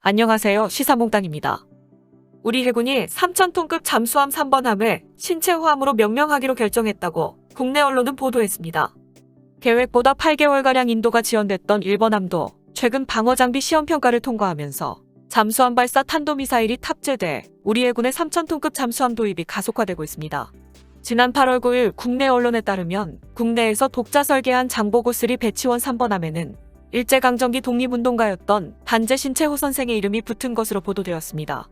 안녕하세요. 시사몽땅입니다. 우리 해군이 3,000톤급 잠수함 3번함을 신체호함으로 명명하기로 결정했다고 국내 언론은 보도했습니다. 계획보다 8개월가량 인도가 지연됐던 1번함도 최근 방어장비 시험평가를 통과하면서 잠수함 발사 탄도미사일이 탑재돼 우리 해군의 3,000톤급 잠수함 도입이 가속화되고 있습니다. 지난 8월 9일 국내 언론에 따르면 국내에서 독자 설계한 장보고3 배치원 3번함에는 일제강점기 독립운동가였던 단재 신채호 선생의 이름이 붙은 것으로 보도되었습니다.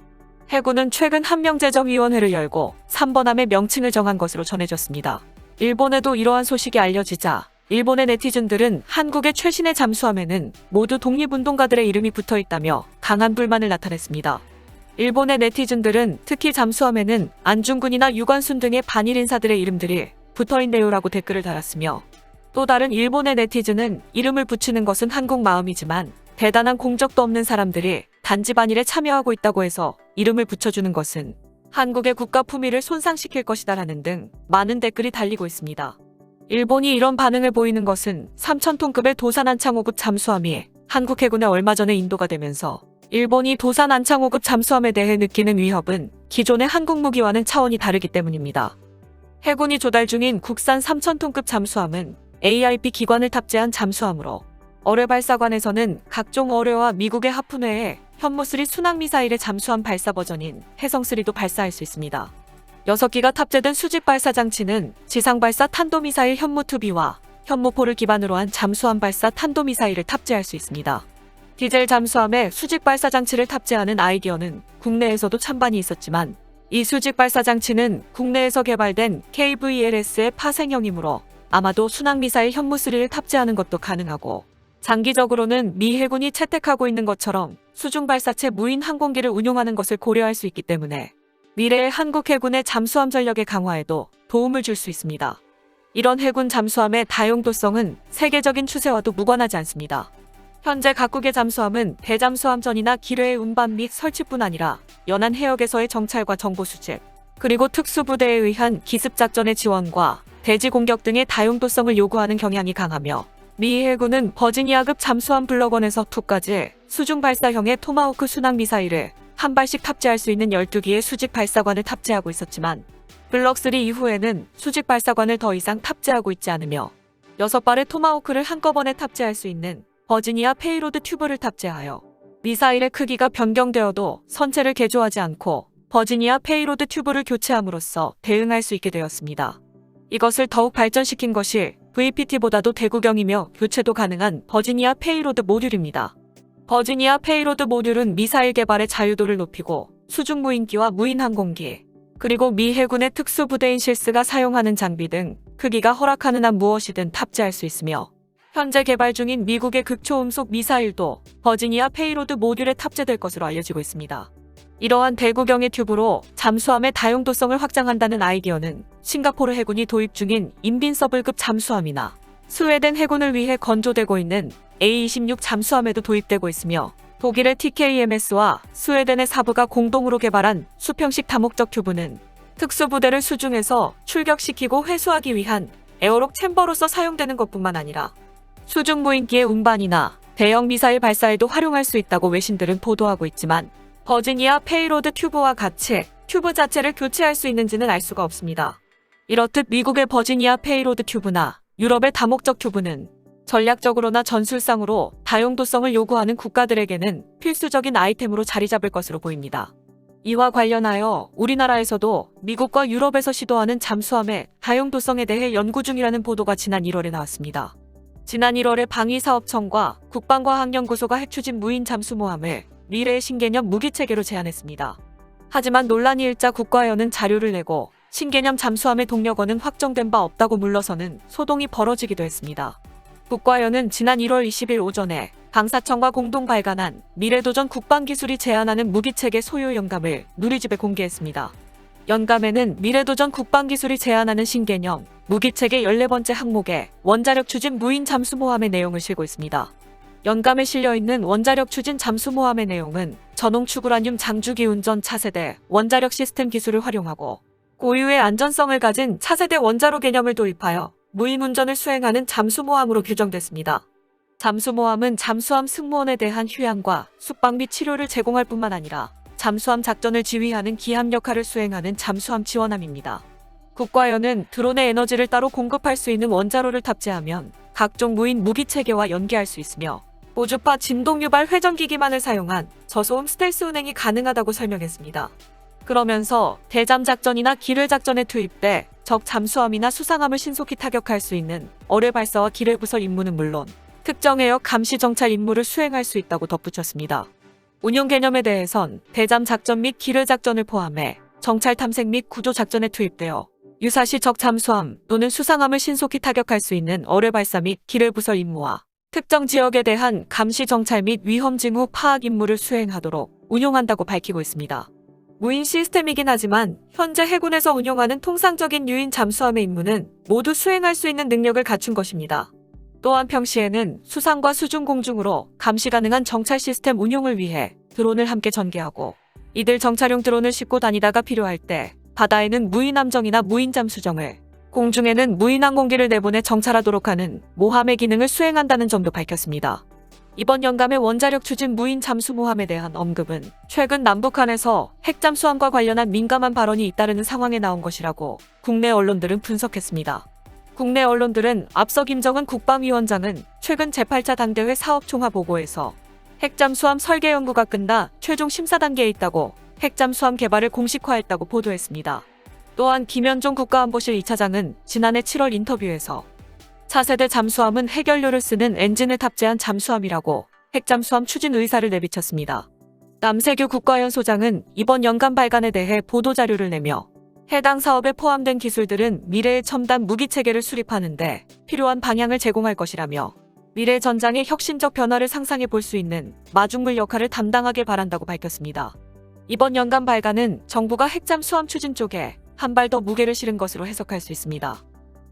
해군은 최근 한명제정위원회를 열고 3번함의 명칭을 정한 것으로 전해졌습니다. 일본에도 이러한 소식이 알려지자 일본의 네티즌들은 한국의 최신의 잠수함에는 모두 독립운동가들의 이름이 붙어있다며 강한 불만을 나타냈습니다. 일본의 네티즌들은 특히 잠수함에는 안중근이나 유관순 등의 반일 인사들의 이름들이 붙어있네요라고 댓글을 달았으며 또 다른 일본의 네티즌은 이름을 붙이는 것은 한국 마음이지만 대단한 공적도 없는 사람들이 단지 반일에 참여하고 있다고 해서 이름을 붙여주는 것은 한국의 국가 품위를 손상시킬 것이다라는 등 많은 댓글이 달리고 있습니다. 일본이 이런 반응을 보이는 것은 3,000톤급의 도산 안창호급 잠수함이 한국 해군에 얼마 전에 인도가 되면서 일본이 도산 안창호급 잠수함에 대해 느끼는 위협은 기존의 한국 무기와는 차원이 다르기 때문입니다. 해군이 조달 중인 국산 3,000톤급 잠수함은 ARP 기관을 탑재한 잠수함으로 어뢰 발사관에서는 각종 어뢰와 미국의 하푼 외에 현무3 순항미사일의 잠수함 발사 버전인 해성3도 발사할 수 있습니다. 6기가 탑재된 수직 발사 장치는 지상 발사 탄도미사일 현무2B와 현무4를 기반으로 한 잠수함 발사 탄도미사일을 탑재할 수 있습니다. 디젤 잠수함에 수직 발사 장치를 탑재하는 아이디어는 국내에서도 찬반이 있었지만 이 수직 발사 장치는 국내에서 개발된 KVLS의 파생형이므로 아마도 순항미사일 현무3를 탑재하는 것도 가능하고 장기적으로는 미 해군이 채택하고 있는 것처럼 수중발사체 무인 항공기를 운용하는 것을 고려할 수 있기 때문에 미래의 한국 해군의 잠수함 전력의 강화에도 도움을 줄 수 있습니다. 이런 해군 잠수함의 다용도성은 세계적인 추세와도 무관하지 않습니다. 현재 각국의 잠수함은 대잠수함전이나 기뢰의 운반 및 설치뿐 아니라 연안 해역에서의 정찰과 정보 수집, 그리고 특수부대에 의한 기습작전의 지원과 대지 공격 등의 다용도성을 요구하는 경향이 강하며 미 해군은 버지니아급 잠수함 블럭1에서 2까지 수중 발사형의 토마호크 순항미사일을 한 발씩 탑재할 수 있는 12기의 수직 발사관을 탑재하고 있었지만 블럭3 이후에는 수직 발사관을 더 이상 탑재하고 있지 않으며 6발의 토마호크를 한꺼번에 탑재할 수 있는 버지니아 페이로드 튜브를 탑재하여 미사일의 크기가 변경되어도 선체를 개조하지 않고 버지니아 페이로드 튜브를 교체함으로써 대응할 수 있게 되었습니다. 이것을 더욱 발전시킨 것이 VPT보다도 대구경이며 교체도 가능한 버지니아 페이로드 모듈입니다. 버지니아 페이로드 모듈은 미사일 개발의 자유도를 높이고 수중 무인기와 무인 항공기, 그리고 미 해군의 특수부대인 실스가 사용하는 장비 등 크기가 허락하는 한 무엇이든 탑재할 수 있으며 현재 개발 중인 미국의 극초음속 미사일도 버지니아 페이로드 모듈에 탑재될 것으로 알려지고 있습니다. 이러한 대구경의 튜브로 잠수함의 다용도성을 확장한다는 아이디어는 싱가포르 해군이 도입 중인 인빈서블급 잠수함이나 스웨덴 해군을 위해 건조되고 있는 A-26 잠수함에도 도입되고 있으며 독일의 TKMS와 스웨덴의 사브가 공동으로 개발한 수평식 다목적 튜브는 특수부대를 수중에서 출격시키고 회수하기 위한 에어록 챔버로서 사용되는 것뿐만 아니라 수중 무인기의 운반이나 대형 미사일 발사에도 활용할 수 있다고 외신들은 보도하고 있지만 버지니아 페이로드 튜브와 같이 튜브 자체를 교체할 수 있는지는 알 수가 없습니다. 이렇듯 미국의 버지니아 페이로드 튜브나 유럽의 다목적 튜브는 전략적으로나 전술상으로 다용도성을 요구하는 국가들에게는 필수적인 아이템으로 자리 잡을 것으로 보입니다. 이와 관련하여 우리나라에서도 미국과 유럽에서 시도하는 잠수함의 다용도성에 대해 연구 중이라는 보도가 지난 1월에 나왔습니다. 지난 1월에 방위사업청과 국방과학연구소가 핵추진 무인 잠수모함을 미래의 신개념 무기체계로 제안했습니다. 하지만 논란이 일자 국과연은 자료를 내고 신개념 잠수함의 동력원은 확정된 바 없다고 물러서는 소동이 벌어지기도 했습니다. 국과연은 지난 1월 20일 오전에 방사청과 공동 발간한 미래도전 국방기술이 제안하는 무기체계 소요 영감을 누리집에 공개했습니다. 영감에는 미래도전 국방기술이 제안하는 신개념 무기체계 14번째 항목에 원자력 추진 무인 잠수모함의 내용을 실고 있습니다. 영감에 실려있는 원자력 추진 잠수모함의 내용은 전홍추구라늄 장주기 운전 차세대 원자력 시스템 기술을 활용하고 고유의 안전성을 가진 차세대 원자로 개념을 도입하여 무인 운전을 수행하는 잠수모함으로 규정됐습니다. 잠수모함은 잠수함 승무원에 대한 휴양과 숙박 및 치료를 제공할 뿐만 아니라 잠수함 작전을 지휘하는 기함 역할을 수행하는 잠수함 지원함입니다. 국과연은 드론의 에너지를 따로 공급할 수 있는 원자로를 탑재하면 각종 무인 무기 체계와 연계할 수 있으며 고주파 진동 유발 회전기기만을 사용한 저소음 스텔스 운행이 가능하다고 설명했습니다. 그러면서 대잠 작전이나 기뢰 작전에 투입돼 적 잠수함이나 수상함을 신속히 타격할 수 있는 어뢰 발사와 기뢰 부설 임무는 물론 특정 해역 감시 정찰 임무를 수행할 수 있다고 덧붙였습니다. 운용 개념에 대해선 대잠 작전 및 기뢰 작전을 포함해 정찰 탐색 및 구조 작전에 투입되어 유사시 적 잠수함 또는 수상함을 신속히 타격할 수 있는 어뢰 발사 및 기뢰 부설 임무와 특정 지역에 대한 감시 정찰 및 위험 징후 파악 임무를 수행하도록 운용한다고 밝히고 있습니다. 무인 시스템이긴 하지만 현재 해군에서 운용하는 통상적인 유인 잠수함의 임무는 모두 수행할 수 있는 능력을 갖춘 것입니다. 또한 평시에는 수상과 수중 공중으로 감시 가능한 정찰 시스템 운용을 위해 드론을 함께 전개하고 이들 정찰용 드론을 싣고 다니다가 필요할 때 바다에는 무인 함정이나 무인 잠수정을 공중에는 무인 항공기를 내보내 정찰하도록 하는 모함의 기능을 수행한다는 점도 밝혔습니다. 이번 영감의 원자력 추진 무인 잠수모함에 대한 언급은 최근 남북한에서 핵잠수함과 관련한 민감한 발언이 잇따르는 상황에 나온 것이라고 국내 언론들은 분석했습니다. 국내 언론들은 앞서 김정은 국방위원장은 최근 제8차 당대회 사업총화보고에서 핵잠수함 설계 연구가 끝나 최종 심사 단계에 있다고 핵잠수함 개발을 공식화했다고 보도했습니다. 또한 김현종 국가안보실 2차장은 지난해 7월 인터뷰에서 차세대 잠수함은 핵연료를 쓰는 엔진을 탑재한 잠수함이라고 핵잠수함 추진 의사를 내비쳤습니다. 남세규 국과연 소장은 이번 연감 발간에 대해 보도자료를 내며 해당 사업에 포함된 기술들은 미래의 첨단 무기체계를 수립하는 데 필요한 방향을 제공할 것이라며 미래 전장의 혁신적 변화를 상상해 볼 수 있는 마중물 역할을 담당하길 바란다고 밝혔습니다. 이번 연감 발간은 정부가 핵잠수함 추진 쪽에 한 발 더 무게를 실은 것으로 해석할 수 있습니다.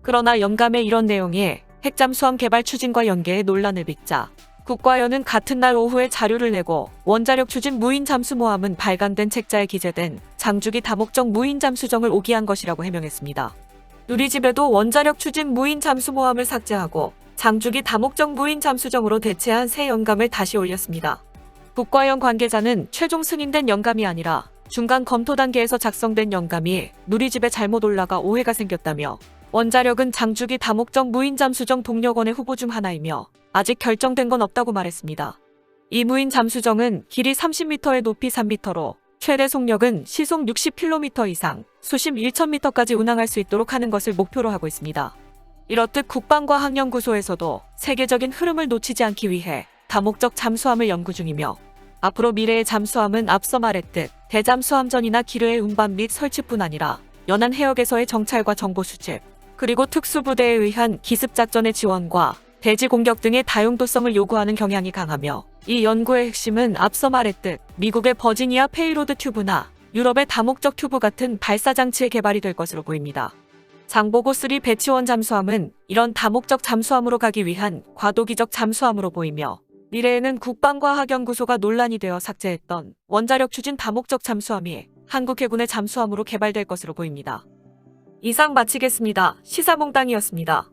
그러나 연감의 이런 내용이 핵잠수함 개발 추진과 연계해 논란을 빚자 국과연은 같은 날 오후에 자료를 내고 원자력 추진 무인 잠수모함은 발간된 책자에 기재된 장주기 다목적 무인 잠수정을 오기한 것이라고 해명했습니다. 누리집에도 원자력 추진 무인 잠수모함을 삭제하고 장주기 다목적 무인 잠수정으로 대체한 새 연감을 다시 올렸습니다. 국과연 관계자는 최종 승인된 연감이 아니라 중간 검토 단계에서 작성된 연감이 누리집에 잘못 올라가 오해가 생겼다며 원자력은 장주기 다목적 무인 잠수정 동력원의 후보 중 하나이며 아직 결정된 건 없다고 말했습니다. 이 무인 잠수정은 길이 30m에 높이 3m로 최대 속력은 시속 60km 이상, 수심 1,000m까지 운항할 수 있도록 하는 것을 목표로 하고 있습니다. 이렇듯 국방과학연구소에서도 세계적인 흐름을 놓치지 않기 위해 다목적 잠수함을 연구 중이며 앞으로 미래의 잠수함은 앞서 말했듯 대잠수함전이나 기뢰의 운반 및 설치뿐 아니라 연안 해역에서의 정찰과 정보 수집, 그리고 특수부대에 의한 기습작전의 지원과 대지 공격 등의 다용도성을 요구하는 경향이 강하며 이 연구의 핵심은 앞서 말했듯 미국의 버지니아 페이로드 튜브나 유럽의 다목적 튜브 같은 발사장치의 개발이 될 것으로 보입니다. 장보고3 배치원 잠수함은 이런 다목적 잠수함으로 가기 위한 과도기적 잠수함으로 보이며 미래에는 국방과학연구소가 논란이 되어 삭제했던 원자력 추진 다목적 잠수함이 한국 해군의 잠수함으로 개발될 것으로 보입니다. 이상 마치겠습니다. 시사몽땅이었습니다.